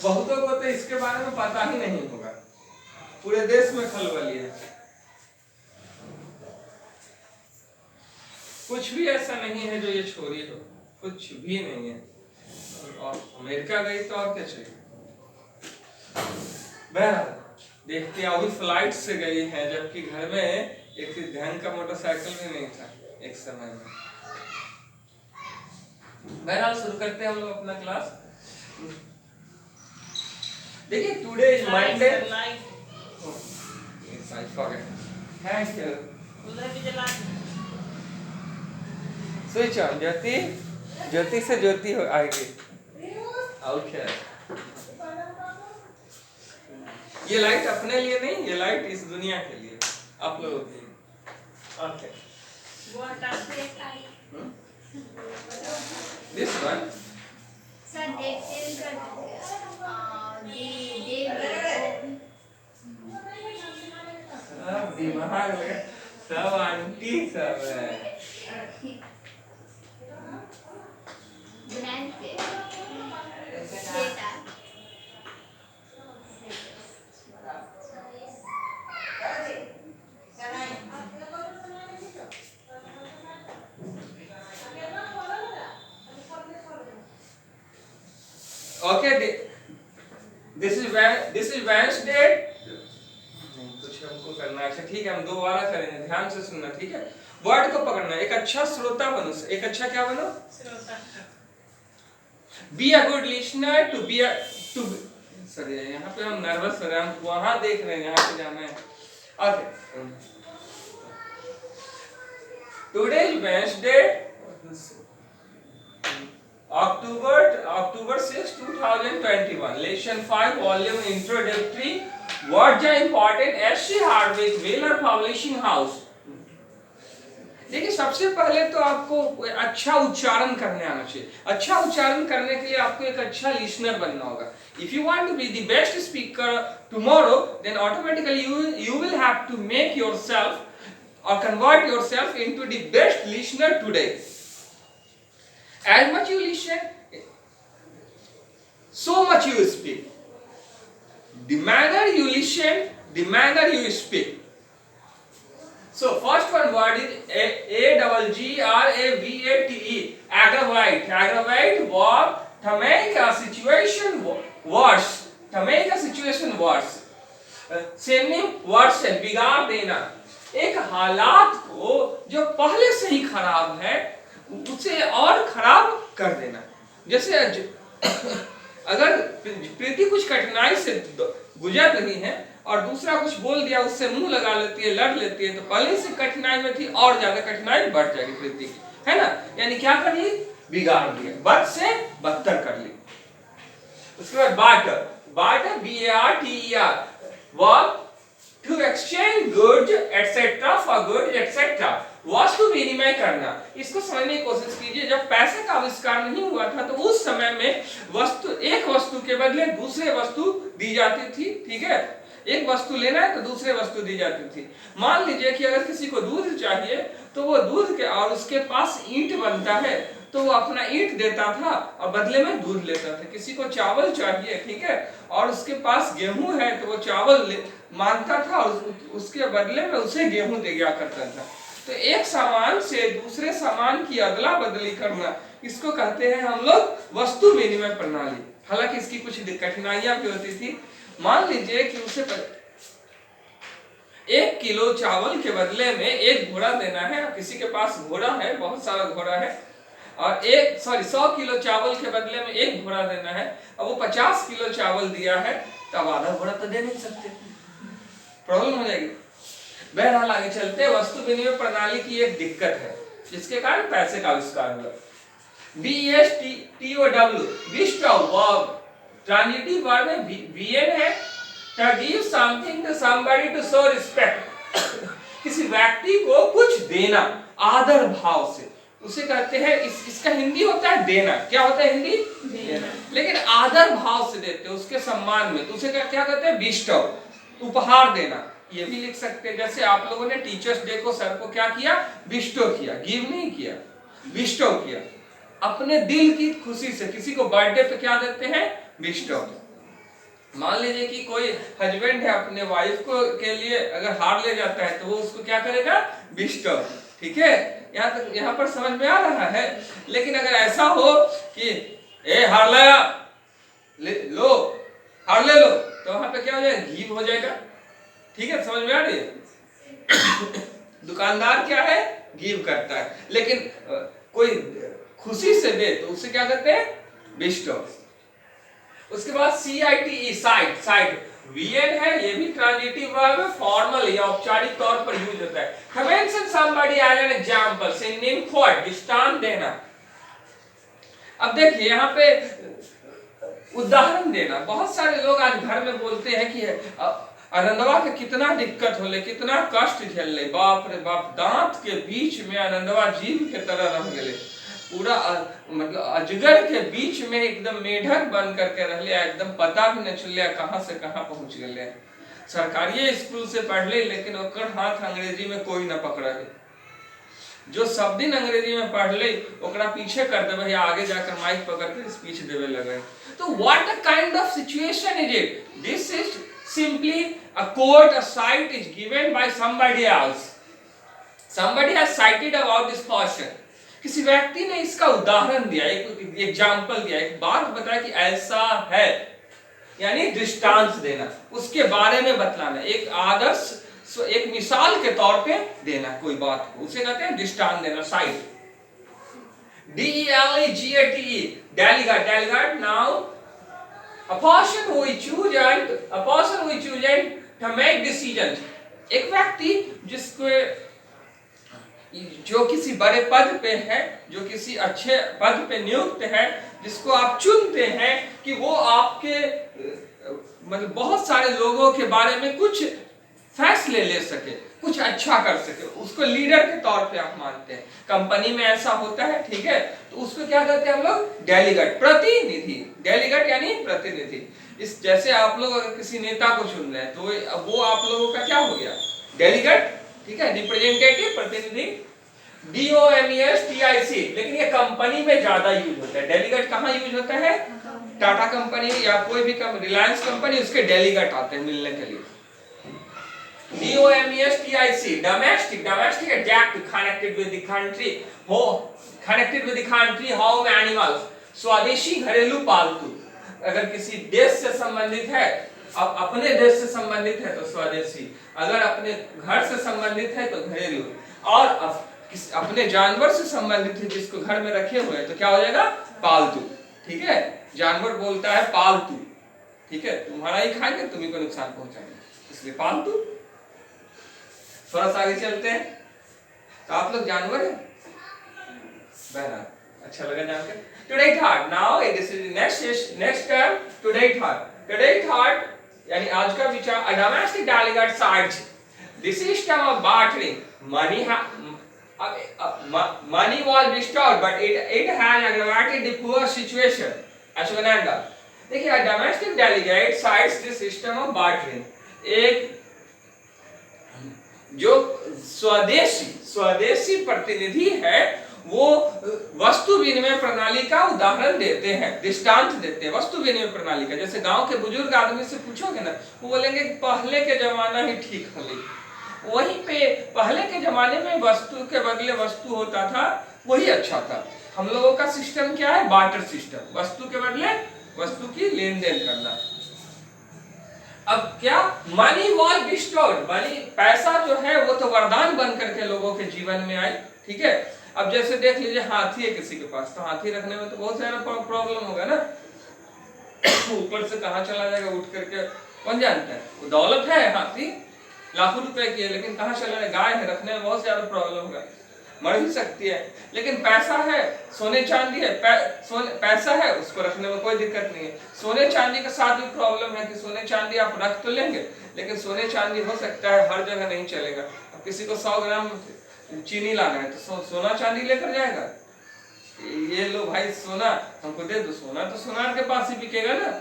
बहुतों को तो इसके बारे में पता ही नहीं होगा, पूरे देश में खलबली है। कुछ भी ऐसा नहीं है जो ये छोरी हो, कुछ भी नहीं है। और अमेरिका गई तो और क्या चाहिए। बहरहाल देखते हैं, अभी फ्लाइट से गई है, जबकि घर में एक ढंग का मोटरसाइकिल भी नहीं था एक समय में। बहरहाल शुरू करते हैं हम लोग अपना क्लास। देखिए today is Monday. Thank you. Switch on. Jyoti, Jyoti से ज्योति हो आएगी। ओके, ये लाइट अपने लिए नहीं, ये लाइट इस दुनिया के लिए, आप लोगों के लिए। ओके, दिस वन सब दिमाग लगा, सब आंटी सब है। Okay, this is Wednesday. कुछ हमको करना है, अच्छा ठीक है, हम दोबारा करेंगे, ध्यान से सुनना, ठीक है। वर्ड को पकड़ना, एक अच्छा श्रोता बनो। एक अच्छा क्या बनो? श्रोता। Be a good listener, to be to sorry, यहाँ पे हम नर्वस हो रहे हैं, हम वहां देख रहे हैं, यहाँ पे जाना है। Okay, today is Wednesday, October 6, 2021, Lesson 5, Volume Introductory. Words are important. S.C. Hardwick, Wheeler Publishing House. देखिए, सबसे पहले तो आपको अच्छा उच्चारण करने आना चाहिए। अच्छा उच्चारण करने के लिए आपको एक अच्छा लिसनर बनना होगा। If you want to be the best speaker tomorrow, then automatically you will have to make yourself or convert yourself into the best listener today. As much you listen, so much you speak. The manner you listen, the manner you speak. So first one word is A-double-G-R-A-V-A-T-E. Aggravate. Aggravate verb to make a situation worse. To make a situation worse. Synonym worse है, बिगाड़ देना। एक हालात को जो पहले से ही खराब है उसे और खराब कर देना। जैसे अगर प्रीति कुछ कठिनाई से गुजर रही है और दूसरा कुछ बोल दिया, उससे मुंह लगा लेती है, लड़ लेती है, तो पहले से कठिनाई में थी और ज्यादा कठिनाई बढ़ जाएगी प्रीति की, है ना। यानी क्या कर ली? बिगाड़ दिया, बद से बदतर कर ली। उसके बाद barter, barter B-A-R-T-E-R, verb to exchange goods etcetera for goods etcetera, वस्तु विनिमय करना। इसको समझने की कोशिश कीजिए। जब पैसे का आविष्कार नहीं हुआ था तो उस समय में वस्तु, एक वस्तु के बदले दूसरे वस्तु दी जाती थी, ठीक है। एक वस्तु लेना है तो दूसरे वस्तु दी जाती थी। मान लीजिए कि अगर किसी को दूध चाहिए तो वो दूध के और उसके पास ईंट बनता है तो वो अपना ईंट देता था और बदले में दूध लेता था। किसी को चावल चाहिए, ठीक है, और उसके पास गेहूं है तो वो चावल मांगता था और उसके बदले में उसे गेहूं दे दिया करता था। तो एक सामान से दूसरे सामान की अदला बदली करना, इसको कहते हैं हम लोग वस्तु विनिमय प्रणाली। हालांकि इसकी कुछ कठिनाइयां भी होती थी। मान लीजिए कि उसे 1 किलो चावल के बदले में 1 घोड़ा देना है। किसी के पास घोड़ा है, बहुत सारा घोड़ा है, और 100 किलो चावल के बदले में 1 घोड़ा देना है। अब वो 50 किलो चावल दिया है तो अब आधा घोड़ा तो दे नहीं सकते, प्रॉब्लम हो जाएगी। बहरहाल आगे चलते, वस्तु विनिमय प्रणाली की एक दिक्कत है जिसके कारण पैसे का आविष्कार हुआ। B-E-S-T-O-W, bestow, verb, transitive verb में VN है। To give something to somebody to show respect, किसी व्यक्ति को कुछ देना आदर भाव से, उसे कहते हैं, इसका हिंदी होता है देना। क्या होता है हिंदी? देना। लेकिन आदर भाव से देते हैं उसके सम्मान में, तो उसे क्या कहते हैं? bestow, उपहार देना। ये भी लिख सकते हैं, जैसे आप लोगों ने टीचर्स डे को सर को क्या किया, बिस्टो किया, गिव नहीं किया, बिस्टो किया। अपने दिल की खुशी से किसी को बर्थडे पे क्या देते हैं, बिस्टो। मान लीजिए कि कोई हस्बैंड है अपने वाइफ को के लिए अगर हार ले जाता है तो वो उसको क्या करेगा, बिस्टो। ठीक है, यहाँ तक यहाँ पर समझ में आ रहा है। लेकिन अगर ऐसा हो कि ए हार लगा लो, हार ले लो, तो वहां पे क्या हो जाएगा, गिव हो जाएगा। ठीक है, समझ में आ रही है। दुकानदार क्या है, गिव करता है, लेकिन कोई खुशी से दे तो उसे क्या कहते हैं, बिस्टो। उसके बाद CITE, साइट, साइट VN है, ये भी ट्रांजिटिव वर्ब है, फॉर्मल या औपचारिक तौर पर यूज होता है। To mention somebody as an example, synonym for दृष्टांत देना। अब देखिए यहाँ पे उदाहरण देना, बहुत सारे लोग आज घर में बोलते हैं कि आनंदवा के कितना दिक्कत होले, कितना कष्ट झेलले, बाप रे बाप, दांत के बीच में आनंदवा जीव के तरह रह गए, पूरा मतलब अजगर के बीच में एकदम मेढक बन करके रह लिया, एकदम पता भी नहीं चलिया कहां से कहां पहुंच गए। सरकारी स्कूल से पढ़ ले, लेकिन ओकर हाथ अंग्रेजी में कोई न पकड़ा है। जो सब दिन अंग्रेजी में पढ़ ले ओकरा पीछे कर देवे या आगे जाकर माइक पकड़ के स्पीच देवे लगे। तो what a kind of situation is it, this is simply a quote, a cite is given by somebody else, somebody has cited about this person, किसी व्यक्ति ने इसका उदाहरण दिया, एक एग्जाम्पल दिया, एक बात बताया कि ऐसा है, यानी दृष्टांत देना, उसके बारे में बतलाना, एक आदर्श, एक मिसाल के तौर पे देना कोई बात को, उसे कहते हैं दृष्टांत देना, site. DELEGATE, delegate, delegate, now a person who is chosen to make decisions, एक व्यक्ति जिसको जो किसी बड़े पद पे है, जो किसी अच्छे पद पे नियुक्त है, जिसको आप चुनते हैं कि वो आपके मतलब बहुत सारे लोगों के बारे में कुछ फैसले ले सके, कुछ अच्छा कर सके, उसको लीडर के तौर पे आप मानते हैं। कंपनी में ऐसा होता है, ठीक है, तो उसको क्या कहते हैं हम लोग, डेलीगेट, प्रतिनिधि। डेलीगेट यानी प्रतिनिधि। इस जैसे आप लोग अगर किसी नेता को चुन रहे हैं तो वो आप लोगों का क्या हो गया, डेलीगेट। ठीक है, रिप्रेजेंटेटिव, प्रतिनिधि, DOMESTIC। लेकिन ये कंपनी में ज्यादा यूज होता है। डेलीगेट कहाँ यूज होता है, टाटा कंपनी या कोई भी रिलायंस कंपनी, उसके डेलीगेट आते हैं मिलने के लिए। DOMESTIC, domestic, domestic adjective connected with the country, connected with the country, home animals, स्वदेशी, घरेलू, पालतू। अगर किसी देश से संबंधित है, अब अपने देश से संबंधित है तो स्वदेशी, अगर अपने घर से संबंधित है तो घरेलू, और अपने जानवर से संबंधित है जिसको घर में रखे हुए हैं तो क्या हो जाएगा, पालतू। ठीक है, जानवर बोलता है पालतू, ठीक है, तुम्हारा ही खाएंगे, तुम्ही को नुकसान पहुंचाएंगे, इसलिए पालतू। थोड़ा सा आगे चलते हैं, तो आप लोग जानवर हैं, बहना अच्छा लगा जानकर। Today thought, now this is next term, today thought. Today thought यानी आज का विचार, a domestic delegate sites the system of bartering money, money was bestowed but it has aggravated the poor situation। Ashwagandha देखिए, a domestic delegate cites the system of bartering, एक जो स्वदेशी प्रतिनिधि है वो वस्तु विनिमय प्रणाली का उदाहरण देते हैं, दृष्टांत देते हैं वस्तु विनिमय प्रणाली का। जैसे गांव के बुजुर्ग आदमी से पूछोगे ना, वो बोलेंगे कि पहले के जमाना ही ठीक है। वहीं पे पहले के जमाने में वस्तु के बदले वस्तु होता था, वही अच्छा था। हम लोगों का सिस्टम क्या है, बार्टर सिस्टम, वस्तु के बदले वस्तु की लेन देन करना। अब क्या, मनी वॉज बिस्टोर्ड, मनी पैसा जो है वो तो वरदान बन करके लोगों के जीवन में आए। ठीक है, अब जैसे देख लीजिए हाथी है किसी के पास, तो हाथी रखने में तो बहुत सारा प्रॉब्लम होगा ना, ऊपर से कहाँ चला जाएगा उठ करके, कौन जानता है। वो दौलत है, हाथी लाखों रुपए की है, लेकिन कहाँ चला जाए, गाय है, रखने में बहुत ज्यादा प्रॉब्लम होगा, मर भी सकती है। लेकिन पैसा है, सोने चांदी है, पैसा है, उसको रखने में कोई दिक्कत नहीं है। सोने चांदी के साथ भी प्रॉब्लम है कि सोने चांदी आप रख तो लेंगे, लेकिन सोने चांदी हो सकता है हर जगह नहीं चलेगा। अब किसी को 100 ग्राम चीनी लाना है तो सोना चांदी लेकर जाएगा, ये लो भाई सोना हमको दे दो, सोना तो सोनार के पास ही बिकेगा ना,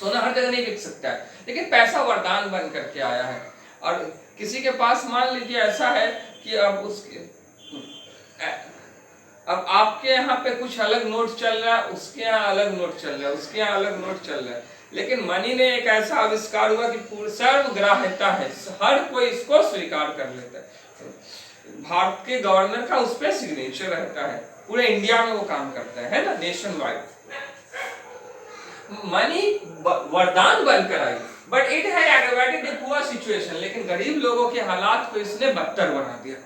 सोना हर जगह नहीं बिक सकता है। लेकिन पैसा वरदान बन करके आया है। और किसी के पास मान लीजिए ऐसा है कि अब आपके यहाँ पे कुछ अलग नोट चल रहा है, उसके यहाँ अलग नोट चल रहा है, उसके यहाँ अलग नोट चल रहा है, लेकिन मनी ने एक ऐसा आविष्कार हुआ कि सर्वग्राह्यता है, हर कोई इसको स्वीकार कर लेता है। भारत के गवर्नर का उस पर सिग्नेचर रहता है, पूरे इंडिया में वो काम करता है ना, नेशन वाइड। मनी वरदान बनकर आई, but it had aggravated the poor situation, लेकिन गरीब लोगों के हालात को इसने बदतर बना दिया।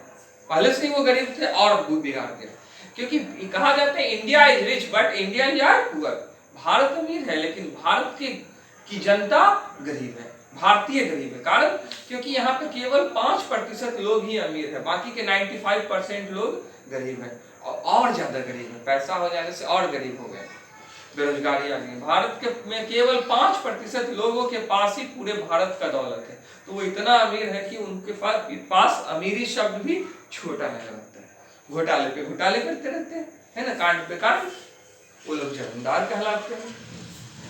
पहले से ही वो गरीब थे और बिगाड़ दिया, क्योंकि कहा जाता है India is rich but Indian are poor. Bharat अमीर है लेकिन भारत की जनता गरीब है, भारतीय गरीब है। कारण क्योंकि यहाँ पे केवल 5% लोग ही अमीर है, बाकी के 95% लोग गरीब है और ज्यादा गरीब है। पैसा हो जाने से और गरीब हो गए, बेरोजगारी आ गई। भारत के में केवल 5% लोगों के पास ही पूरे भारत का दौलत है, तो वो इतना अमीर है कि उनके पास अमीरी शब्द भी छोटा नहीं लगता है। घोटाले पे घोटाले करते रहते हैं, है ना, कांड पे कांड, वो लोग जमींदार कहलाते हैं।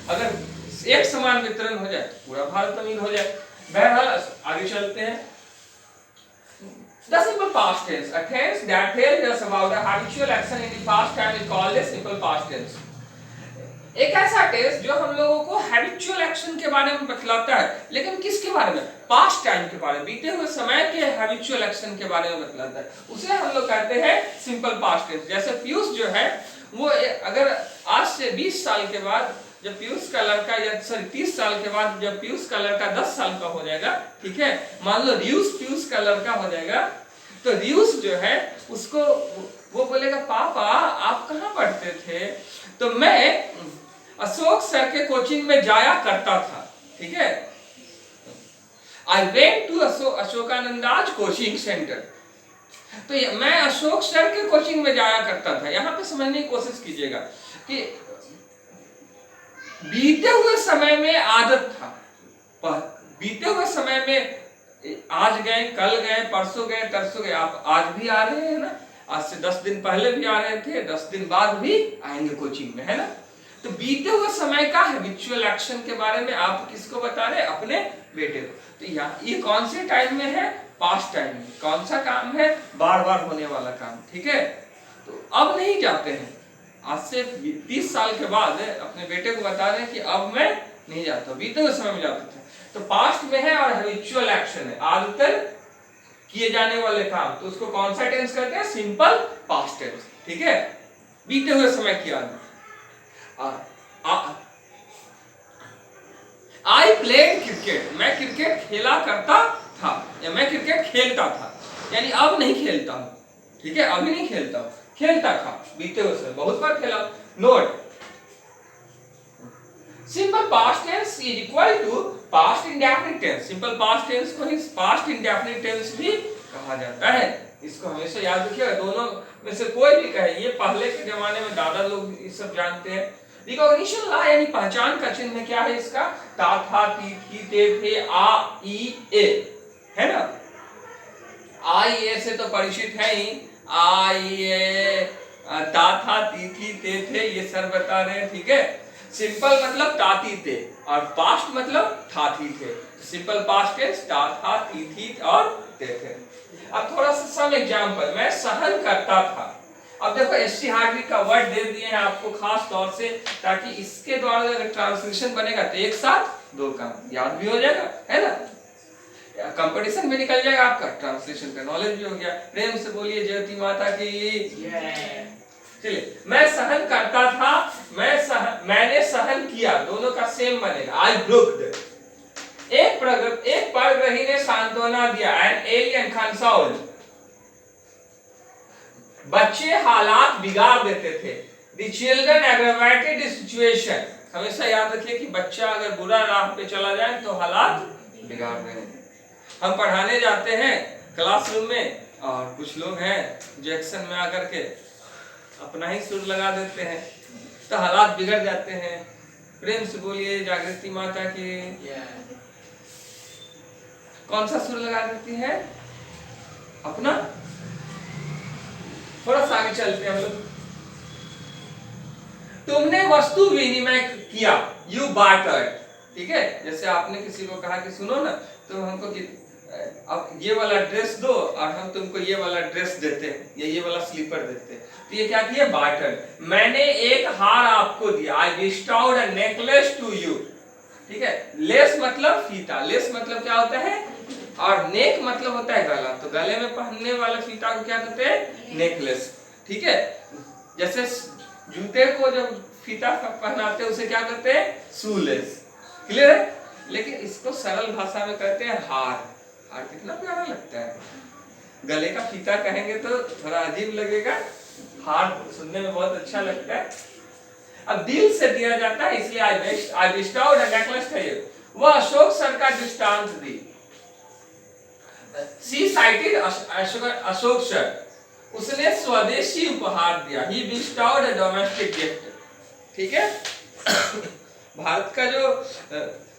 अगर एक समान वितरण हो जाए पूरा भारत अमीर हो जाए। बहरहाल आगे चलते हैं। The simple past tense, a tense that tells us about a habitual action in the past time is called a simple past tense. एक ऐसा टेंस जो हम लोगों को हैबिचुअल एक्शन के बारे में बतलाता है, लेकिन किसके बारे में? पास्ट टाइम के बारे में, बीते हुए समय के हैबिचुअल एक्शन के बारे में बतलाता है। उसे हम लोग कहते हैं सिंपल पास्ट टेंस। जैसे पीयूष जो है वो अगर आज से 20 साल के बाद जब पीयूष का लड़का, या सॉरी 30 साल के बाद जब पीयूष का लड़का 10 साल का हो जाएगा, ठीक है, मान लो रियूस पीयूष का लड़का हो जाएगा, तो रियूस जो है उसको वो बोलेगा पापा आप कहाँ पढ़ते थे? तो मैं अशोक सर के कोचिंग में जाया करता था, ठीक है, I went to Ashokanand's coaching centre. तो मैं अशोक सर के कोचिंग में जाया करता था। यहाँ पे समझने की कोशिश कीजिएगा कि बीते हुए समय में आदत था, बीते हुए समय में आज गए, कल गए, परसों गए, तरसों गए, आप आज भी आ रहे हैं ना, आज से 10 दिन पहले भी आ रहे थे, 10 दिन बाद भी आएंगे कोचिंग में, है ना। तो बीते हुए समय का हैबिचुअल एक्शन के बारे में आप किसको बता रहे हैं? अपने बेटे को। तो ये कौन से टाइम में है? पास्ट टाइम में। कौन सा काम है? बार बार होने वाला काम, ठीक है। तो अब नहीं जाते हैं, आज से 30 साल के बाद अपने बेटे को बता रहे हैं कि अब मैं नहीं जाता, बीते हुए समय में जाते थे। तो पास्ट में है और हैबिचुअल एक्शन है, आदतन किए जाने वाले काम, तो उसको कौन सा टेंस कहते हैं? सिंपल पास्ट टेंस, ठीक है, बीते हुए समय की आदत। आई प्लेड क्रिकेट, मैं क्रिकेट खेला करता था, या मैं क्रिकेट खेलता था, यानी अब नहीं खेलता हूं, ठीक है, अभी नहीं खेलता हूं, खेलता था बीते हुए समय, बहुत बार खेला। Note, simple past tense is equal to past indefinite tense. Simple past tense को ही पास्ट इंडेफिनिट टेंस भी कहा जाता है, इसको हमेशा याद रखिएगा। दोनों में से कोई भी कहे, ये पहले के जमाने में दादा लोग ये सब जानते हैं। रिकॉग्निशन ला यानी पहचान का चिन्ह क्या है इसका? ता था ती थी ते थे आ ई ए, है ना। आ ई ए से तो परिचित है ही, आ ई ए, ता था ती थी ते थे, ये सर बता रहे हैं, ठीक है। सिंपल मतलब ताती थे और पास्ट मतलब था थी थे। सिंपल पास्ट टेंस ता था ती थी और ते थे। अब थोड़ा सा सम एग्जांपल, मैं सहन करता था। अब देखो एससी हार्डली का वर्ड दे दिए हैं आपको खास तौर से, ताकि इसके द्वारा अगर ट्रांसलेशन बनेगा तो एक साथ दो काम याद भी हो जाएगा, है ना, कंपटीशन में निकल जाएगा आपका, ट्रांसलेशन का नॉलेज भी हो गया। प्रेम से बोलिए ज्योति माता की। चलिए, मैं सहन करता था, मैंने सहन किया, दोनों का सेम बनेगा। आई ब्रुक्ड, एक परग्रही ने सांत्वना दिया, एन एलियन कंसोल्ड। बच्चे हालात बिगाड़ देते थे, the children aggravated the situation. हमेशा याद रखिए कि बच्चा अगर बुरा राह पे चला जाए तो हालात बिगाड़ रहे हैं। हम पढ़ाने जाते हैं क्लासरूम में और कुछ लोग हैं जो एक्शन में आकर के अपना ही सुर लगा देते हैं, तो हालात बिगड़ जाते हैं। प्रेम से बोलिए जागृति माता की। कौन सा सुर लगा देती है? अपना। थोड़ा सा आगे चलते हैं हम लोग। तुमने वस्तु विनिमय किया, यू बार्टर्ड, ठीक है। जैसे आपने किसी को कहा कि सुनो ना, तुम हमको अब ये वाला ड्रेस दो और हम तुमको ये वाला ड्रेस देते हैं या ये वाला स्लीपर देते हैं, तो ये क्या किया, बार्टर। मैंने एक हार आपको दिया, आई बिस्टाउड अ नेकलेस टू यू। ठीक है, लेस मतलब फीता, लेस मतलब क्या होता है, और नेक मतलब होता है गला, तो गले में पहनने वाला फीता को क्या कहते हैं, नेकलेस। ठीक है, जैसे जूते को जब फीता पहनाते हैं उसे क्या कहते हैं, शूलेस। क्लियर है, लेकिन इसको सरल भाषा में कहते हैं हार। हार कितना प्यारा लगता है, गले का फीता कहेंगे तो थोड़ा अजीब लगेगा, हार सुनने में बहुत अच्छा लगता है। अब दिल से दिया जाता है, इसलिए आई बिस्टाउड अ नेकलेस टू यू। वह अशोक सर का दृष्टांत दी। शी साइटेड अशोक सर, उसने स्वदेशी उपहार दिया, ही बिस्टाउड अ डोमेस्टिक गिफ्ट। ठीक है, भारत का जो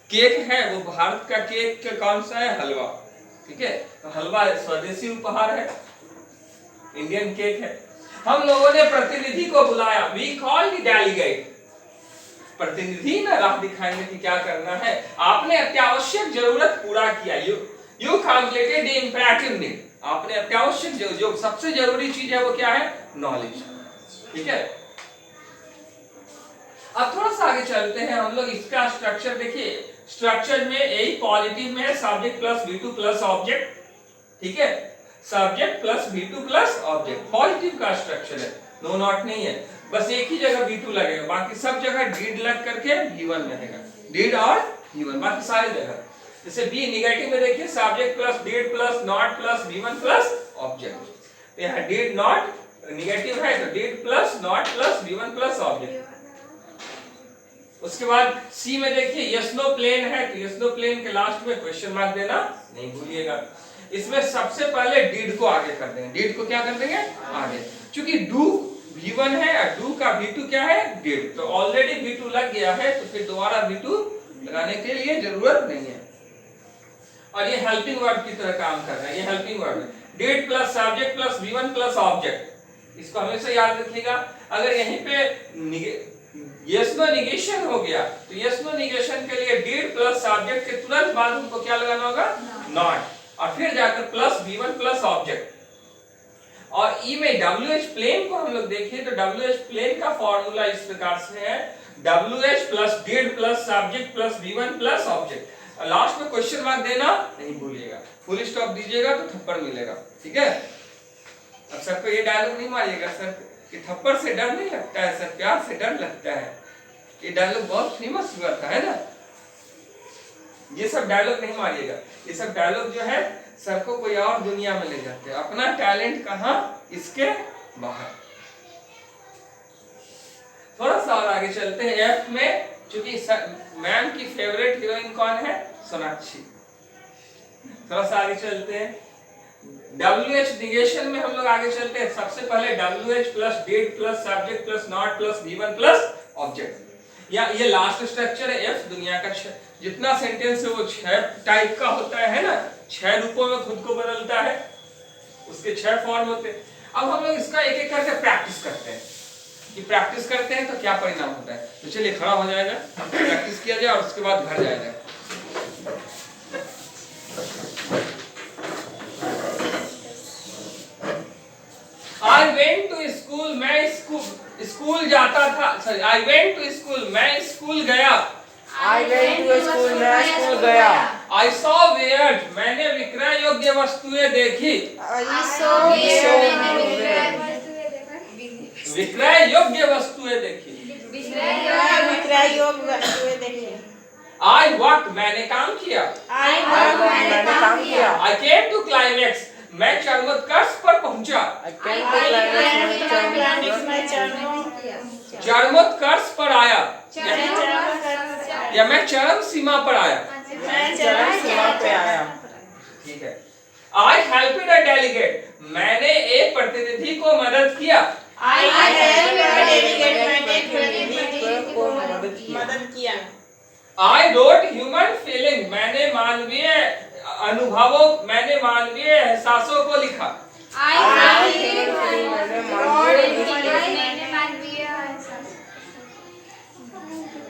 केक है वो भारत का केक कौन सा है, हलवा। ठीक है, तो हलवा स्वदेशी उपहार है, इंडियन केक है। हम लोगों ने प्रतिनिधि को बुलाया, वी कॉल्ड द डेलीगेट। प्रतिनिधि ना राह दिखाएंगे कि क्या करना है, आपने अत्यावश्यक जरूरत पूरा किया, you completed the imperative need. आपने अत्यावश्यक जो सबसे जरूरी चीज है वो क्या है, नॉलेज। ठीक है, अब थोड़ा सा आगे चलते हैं हम लोग, इसका स्ट्रक्चर देखिए। स्ट्रक्चर में यही पॉजिटिव में है, subject plus V2 plus object. ठीक है, subject plus V2 plus object positive का स्ट्रक्चर है, नो नॉट नहीं है, बस एक ही जगह V2 लगेगा, बाकी सब जगह डीड लग करके V1 रहेगा, डीड और V1 बाकी सारी जगह। जैसे बी निगेटिव में देखिए, subject plus did plus not plus V1 plus object, तो यहाँ डीड नॉट निगेटिव है तो did plus not plus V1 plus object. उसके बाद सी में देखिए, यस नो प्लेन है तो यस नो प्लेन के लास्ट में क्वेश्चन मार्क देना नहीं भूलिएगा। इसमें सबसे पहले डीड को आगे कर देंगे, डीड को क्या कर देंगे आगे, क्योंकि डू V1 है और डू का V2 क्या है, डीड, तो ऑलरेडी V2 लग गया है तो फिर दोबारा V2 लगाने के लिए जरूरत नहीं है। और ये हेल्पिंग वर्ब की तरह काम कर रहा है, ये हेल्पिंग वर्ब है, did plus subject plus V1 plus object. इसको हमेशा याद रखिएगा। अगर यहीं पे यस नो निगेशन हो गया तो यस नो निगेशन के लिए डीड प्लस सब्जेक्ट के तुरंत बाद उनको क्या लगाना होगा, नॉट, और फिर जाकर प्लस V1 प्लस ऑब्जेक्ट। और ई में WH प्लेन को हम लोग देखें तो WH प्लेन का फॉर्मूला इस प्रकार से है, WH plus did plus subject plus V1 plus object. Last में क्वेश्चन मार्क देना नहीं भूलिएगा, फुल स्टॉप दीजिएगा तो थप्पड़ मिलेगा। ठीक है, अब सर को ये डायलॉग नहीं मारिएगा सर कि थप्पड़ से डर नहीं लगता है सर, प्यार से डर लगता है, ये डायलॉग बहुत फेमस हुआ था, है ना। ये सब डायलॉग नहीं मारिएगा, ये सब डायलॉग जो है सर को कोई और दुनिया में ले जाते हैं, अपना टैलेंट कहाँ, इसके बाहर। थोड़ा सा और आगे चलते हैं, एफ में चूंकि मैम की फेवरेट हीरोइन कौन है, सोनाक्षी। थोड़ा सा आगे चलते हैं, WH निगेशन में हम लोग आगे चलते हैं। सबसे पहले WH plus did plus subject plus not plus V1 plus object, या ये लास्ट स्ट्रक्चर है F। दुनिया का जितना सेंटेंस है वो 6 टाइप का होता है ना, 6 रूपों में खुद को बदलता है, उसके 6 फॉर्म होते हैं। अब हम लोग इसका एक एक करके प्रैक्टिस करते हैं कि प्रैक्टिस करते हैं तो क्या परिणाम होता है। तो चलिए खड़ा हो जाएगा, प्रैक्टिस किया जाए और उसके बाद घर जाया जाए। I went to school, मैं स्कूल जाता था, sorry I went to school, मैं स्कूल गया। I went to school, मैं स्कूल गया। I saw wares, मैंने विक्रय योग्य वस्तुएं देखी। विक्रय योग्य वस्तुएं देखी। विक्रय योग्य वस्तुएं देखी। I worked, मैंने काम किया। मैंने काम किया। I came to climax, मैं चरमोत्कर्ष पर पहुंचा। चरमोत्कर्ष पर आया या मैं चरम सीमा पर आया। ठीक है। I helped a delegate, मैंने एक प्रतिनिधि को मदद किया। I wrote human feeling, मैंने मानवीय अनुभवों, मैंने मानवीय एहसासों को लिखा।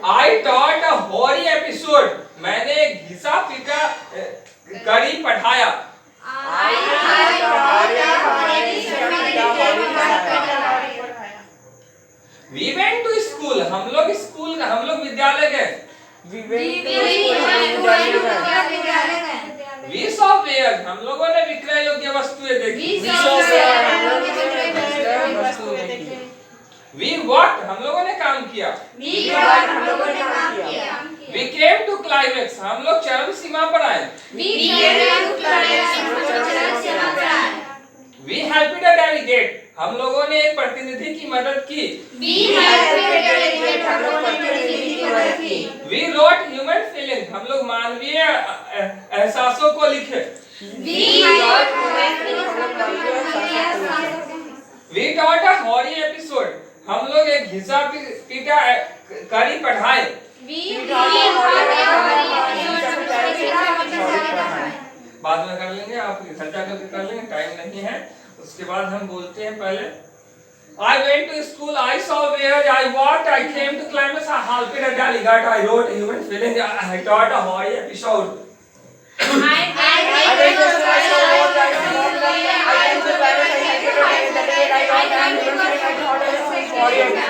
I taught a hoary episode, मैंने घिसा पीटा करी पढ़ाया। I thought हौरी हमारे टीचर पिता हौरी पढ़ाया। We went to school, हम लोग विद्यालय गए। We went to school, हम विद्यालय गए। We saw wares, हम लोगों ने विक्रय योग्य वस्तुएं देखी। We saw where हम लोगों ने विक्रय वस्तुएं देखी। We worked, हम लोगों ने काम किया। We worked, हम लोगों ने काम किया। We came to climax, हम लोग चरम सीमा पर आए। We came to climax, हम लोग चरम सीमा पर आए। We helped a delegate, हम लोगों ने एक प्रतिनिधि की मदद की। We helped a delegate, हम लोग प्रतिनिधि की मदद की। We wrote human feelings, हम लोग मानवीय एहसासों को लिखे। We wrote human feelings, हम लोग मानवीय एहसासों को लिखे। We taught a horror episode, हम लोग एक घिसा पीटा करी पढ़ाए। बाद में कर लेंगे, आप घर जाकर कर लेंगे, टाइम नहीं है। उसके बाद हम बोलते हैं पहले I went to school, I saw where I walked, I came to climax, I helped a delegate, I wrote human feelings, I taught a horror episode. I went to school, I saw where I walked, I came to climax, I helped a delegate, I taught a human feelings, I taught a horror episode.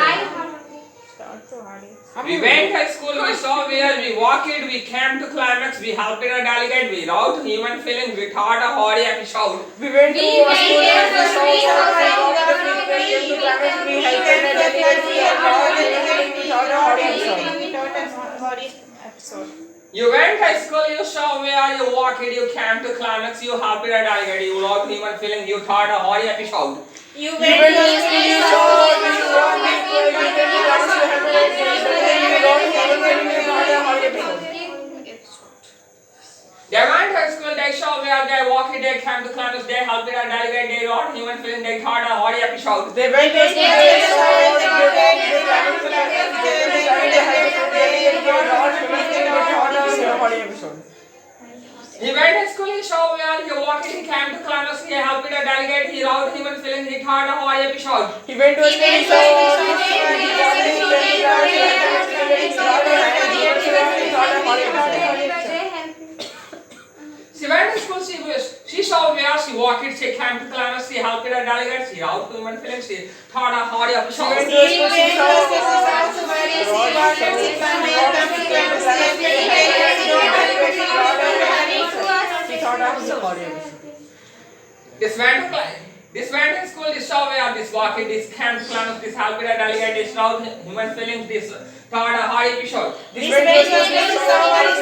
We went to school, we saw where we walked, we came to climax, we helped a delegate, we wrote human feelings, we taught a horror episode. We went to school, we saw where I walked, we came to climax, we helped a delegate, we taught a horror episode. You went to school, you saw where you walked, you came to climax, you helped a delegate, you wrote human feelings, you taught a horror episode. You went to school, you saw where you walked, you came to climax, you helped a delegate, you wrote human feelings, you taught a horror episode. They went to school, they saw where they walked, they came to climax, they helped a delegate, they wrote human feelings, they taught a horror episode. They went to school, they saw where they walked, they came to climax, they helped a delegate, they wrote human feelings, they taught a horror episode. He went to school, he saw where he walked, he came to climax, he helped a delegate, he wrote human feelings, he taught a horror episode. He went to school, he saw where he walked, he came to climax, he helped a delegate, he wrote human feelings, he taught a horror episode. She went to school, she saw where she walked, she came to climax, she helped a delegate, she wrote human feelings, she taught a horror episode. He went to school, he saw where he walked, he came to climax, he helped a delegate, he wrote human feelings, he taught a horror episode. He taught a horror episode. This went to school, this saw where this walked, this came to climax, this helped a delegate, this wrote human feelings, this taught a horror episode. This went to school, he saw where he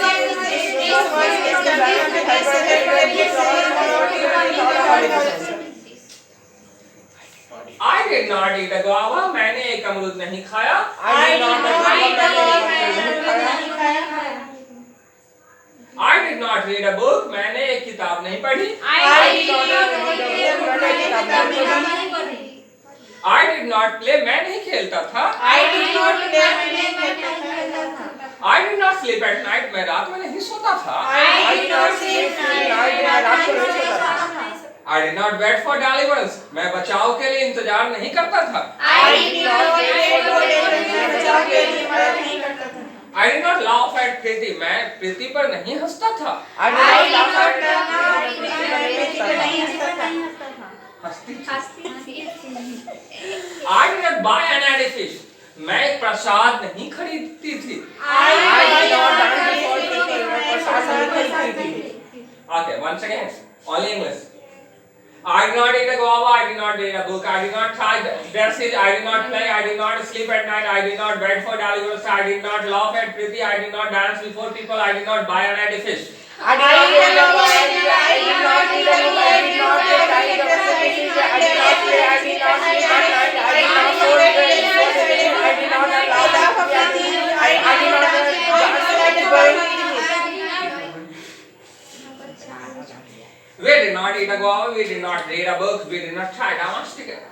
walked, this was his climax, he helped a delegate, he wrote human feelings, he taught a horror episode. I did not eat a guava, मैंने एक अमरूद नहीं खाया. I did not eat a guava, मैंने एक अमरूद नहीं खाया. I did not read a book, मैंने एक किताब नहीं पढ़ी. I did not read a book, मैंने एक किताब नहीं पढ़ी. I did not play, मैं नहीं खेलता था. I did not play, मैंने खेलता था. I did not sleep at night, मैं रात में नहीं सोता था. I did not sleep at night, मैं रात को नहीं सोता था. I did not wait for deliverance, मैं बचाव के लिए इंतजार नहीं करता था. I did not wait for deliverance, मैं बचाव के लिए इंतजार नहीं करता था. I did not laugh at प्रीति, मैं प्रीति पर नहीं हंसता था. I did not laugh at प्रीति, मैं प्रीति पर नहीं हंसता था. हंसती थी. I did not buy an edifice, मैं एक प्रसाद नहीं खरीदती थी. I did not dance before Preeti, मैं प्रसाद नहीं खरीदती थी. Okay, once again, only English. I did not eat a guava, I did not read a book, I did not tie dresses, I did not play, I did not sleep at night, I did not wait for deliverance, I did not laugh at Preeti, I did not dance before people, I did not buy an edifice. I did not read a book, I did not read a book, I did not tie dresses, I did not play, I did not sleep at night, I did not wait for deliverance, I did not laugh at Preeti, I did not dance before people. We did not eat a guava, we did not read a book, we did not tie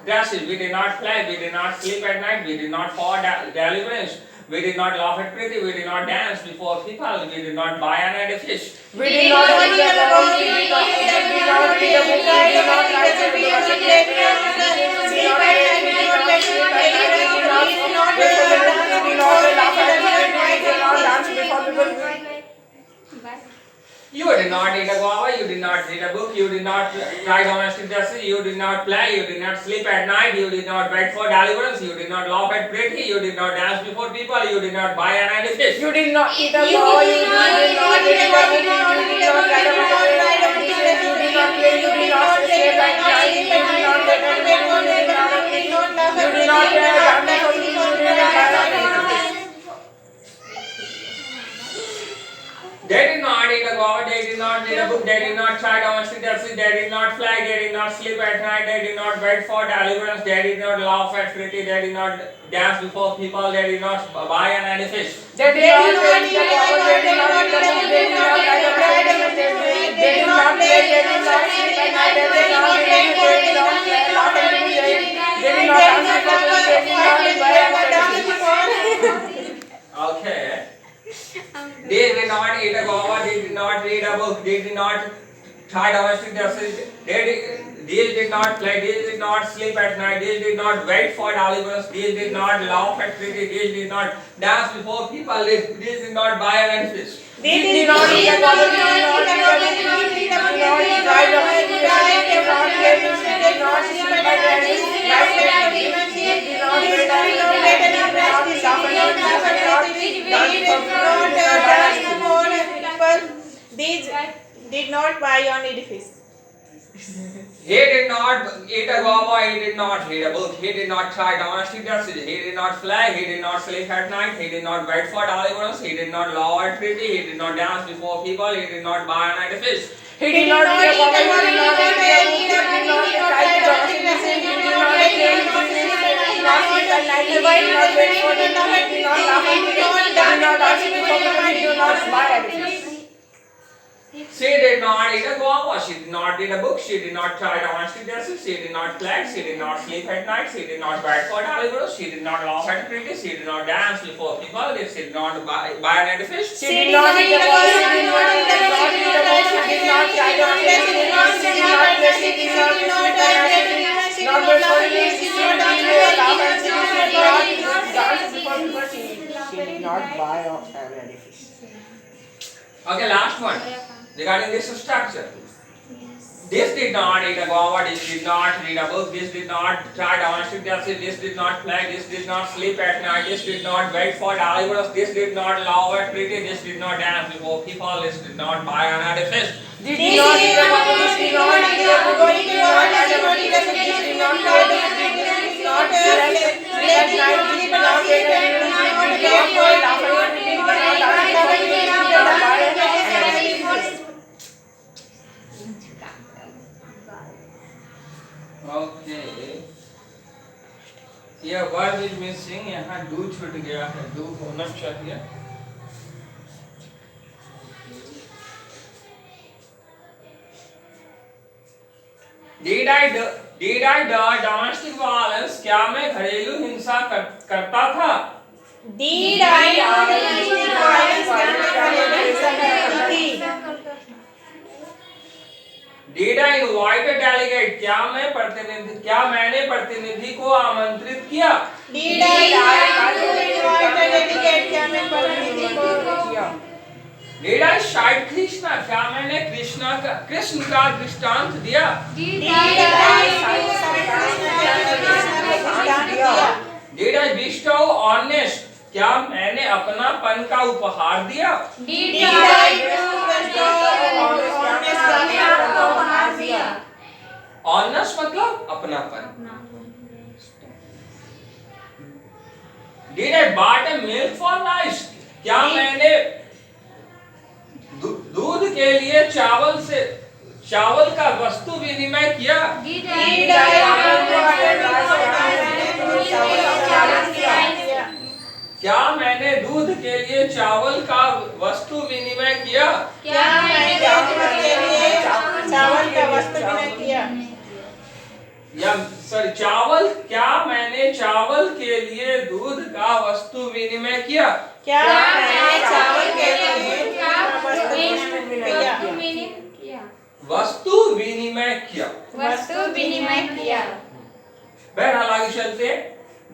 dresses, we did not play, we did not sleep at night, we did not for deliverance, we did not laugh at Preeti, we did not dance before people, we did not buy an edifice. We did not read a book, we did not read a book, we did not lie to the worship, we did not sleep at night, we did not sleep at night, we did not wait for deliverance, we did not laugh at Preeti, we did not dance before people. You did not eat a guava, not try domestic justice, you did not play, you did not sleep at night, you did not beg for deliverance, you did not laugh at pretty, you did not dance before people, you did not buy an edifice. You did not eat a cow, you did not eat a meat, you did not ride a motorcycle, you did not play, you did not sleep at night, you did not get a you did not eat, you did not dance before people, you did not buy an edifice. They did not eat a guava, they did not read a book, they did not try domestic justice, they did not fly, they did not sleep at night, they did not beg for deliverance, they did not laugh at pretty, they did not dance before people, they did not buy an edifice. They did not eat a cow, they did not eat a meat, they did not ride a motorcycle, they did not play, they did not sleep at night, they did not eat, they did not laugh at pretty, they did not dance before people, they did not buy an edifice. Okay. They did not eat a guava, they did not read a book, they did not try domestic justice, they did not play, they did not sleep at night, they did not wait for deliverance, they did not laugh at pretty, they did not dance before people, they did not buy an edifice. They did not eat a cow, they did not eat a meat, they did not ride a motorcycle, they did not play, they did not sleep at night, they did not get a they did not These did not buy an edifice. He did not eat a guava, he did not read a book, he did not try domestic justice, he did not fly, he did not sleep at night, he did not wait for deliverance, he did not laugh at pretty, he did not dance before people, he did not buy an edifice. He did not eat a guava, he did not eat a book, he did not try domestic justice, he did not play, he did not sleep at night, he did not wait for deliverance, he did not laugh at pretty, he did not dance before people, he did not buy an edifice. She did not eat a guava, she did not read a book, she did not try domestic justice, she did not play, she did not sleep at night, she did not wait for deliverance, she did not laugh at pretty, she did not dance before people, she did not buy an edifice. She did not eat a cow, she did not eat a book, she did not try domestic justice, she did not play, she did not sleep at night, she did not wait for deliverance, she did not laugh at pretty, she did not dance before people, she did not buy an edifice. Okay, last one. Regarding this structure. This did not eat a guava, this did not read a book, this did not try domestic justice, this did not play, this did not sleep at night, this did not wait for deliverance, this did not laugh at pretty, this did not dance before people, this did not buy an edifice. This did not eat a cow, this did not eat a book, this did not try domestic justice, this did not play, this did not sleep at night, this did not wait for deliverance, this did not laugh at pretty, this did not dance before people, this did not buy an edifice. Okay. यह verb is missing, यहाँ do छूट गया है, do होना चाहिए. Did I do domestic violence? क्या मैं घरेलू हिंसा करता था? Did I domestic violence करती? Did I invite a delegate? क्या मैंने प्रतिनिधि को आमंत्रित किया? Did I invite a delegate? क्या मैं प्रतिनिधि को किया? Did I cite Krishna? क्या मैंने कृष्ण का दृष्टांत दिया? Did I cite Krishna दिया? Did I bestow honest? क्या मैंने अपनापन का उपहार दिया? Did I bestow honest दिया? Honest मतलब अपनापन. Did I bought a milk for rice? क्या मैंने दूध के लिए चावल का वस्तु विनिमय किया? Did I क्या मैंने दूध के लिए चावल का वस्तु विनिमय किया? क्या मैंने दूध के लिए चावल का वस्तु विनिमय किया? या सॉरी क्या मैंने चावल के लिए दूध का वस्तु विनिमय किया? क्या मैंने चावल के लिए वस्तु विनिमय किया? वस्तु विनिमय किया. वस्तु विनिमय किया. बहरहाल आगे चलते हैं.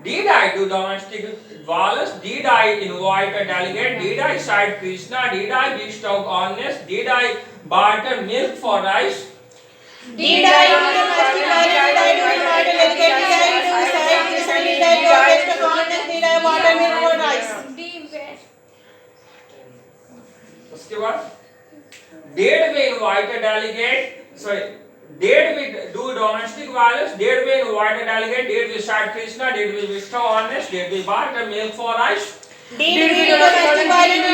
Did I do domestic violence? Did I invite a delegate? Did I cite Krishna? Did I bestow honest? Did I barter milk for rice? Did I do domestic violence? Did I do water delegate? Did I do side listen? Did I go test of honest? Did I water milk for rice? उसके बाद did we invite a delegate? Sorry, did we do domestic violence? Did we invite a delegate? Did we start Krishna? Did we bestow honest? Did we barter milk for rice? Did we do domestic violence?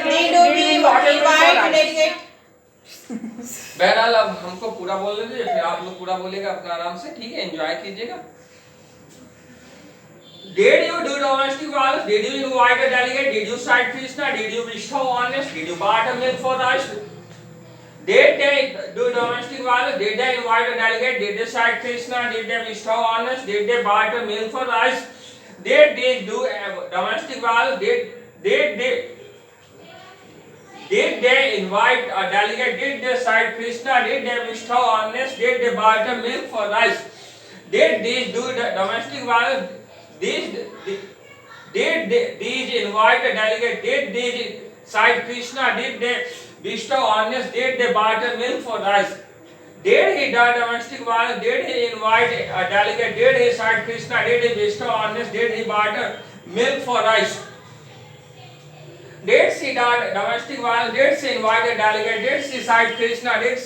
Did we invite delegate? बहरहाल अब हमको पूरा बोलने दीजिए, फिर आप लोग पूरा बोलेगा अपना आराम से, ठीक है, एंजॉय कीजिएगा। Did you do domestic violence? Did you invite a delegate? Did you cite Krishna? Did you bestow honest? Did you barter milk for rice? Did they do domestic violence? Did they invite a delegate? Did they cite Krishna? Did they bestow honest? Did they barter milk for rice? Did they do domestic violence? Did they invite a delegate? Did they cite Krishna? Did they bestow honest? Did they barter milk for rice? Did these do domestic violence? Did these invite a delegate? Did these cite Krishna? Did they bestow honest? Did they barter milk for rice? Did he do domestic violence? Did he invite a delegate? Did he cite Krishna? Did he bestow honest? Did he barter milk for rice? Did she do domestic violence? Did she invite a delegate? Did she cite Krishna? Did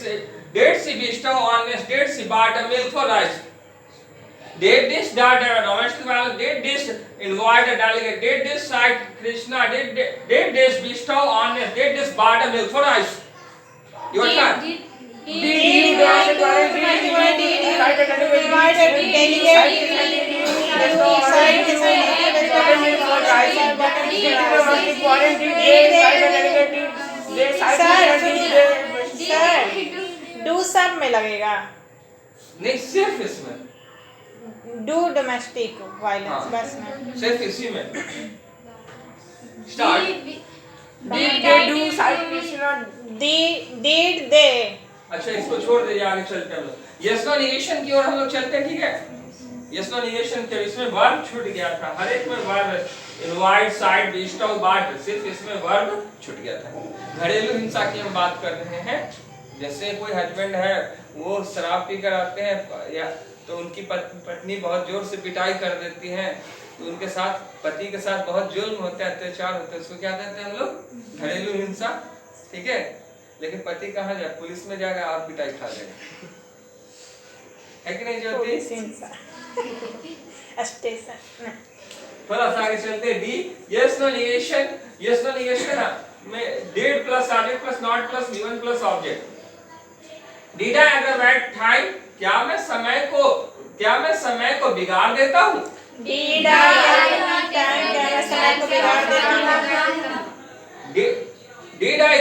she bestow honest? Did she barter milk for rice? Did this do domestic violence? Did this invite a delegate? Did this cite Krishna? Did this bestow honest? Did this barter milk for rice? Your turn. Did you do domestic violence? Did you invite a delegate? Did you cite Krishna? Did you bestow milk for rice? Sir do सब में लगेगा, नहीं सिर्फ इसमें, do domestic violence बस में, सिर्फ इसी में। Start. Did they do cite Krishna? did they? अच्छा इसको छोड़ दीजिए, आगे चलते हैं हम लोग यस नो निगेशन की ओर हम लोग चलते हैं, ठीक है। यस नो निगेशन के इसमें वर्ब छूट गया था, हर एक में वर्ब इनवाइट साइड बेस्टो बाट, सिर्फ इसमें वर्ब छूट गया था। घरेलू हिंसा की हम बात कर रहे हैं, जैसे कोई हस्बैंड है वो शराब पी कर आते हैं या तो उनकी पत्नी बहुत जोर से पिटाई कर देती है, तो उनके साथ पति के साथ बहुत जुल्म होता है, अत्याचार होता है, उसको क्या कहते हैं हम लोग? घरेलू हिंसा, ठीक है। लेकिन पति कहाँ जाए? पुलिस में जाएगा, आप पिटाई खा जाएगा, है कि नहीं ज्योति? स्टेशन। थोड़ा सा आगे चलते हैं। The yes no negation, yes no negation में did plus subject plus not plus given plus object. Did I ever wait time, क्या मैं समय को बिगाड़ देता हूँ? Did I ever time, क्या मैं समय को बिगाड़ देती हूँ? Did I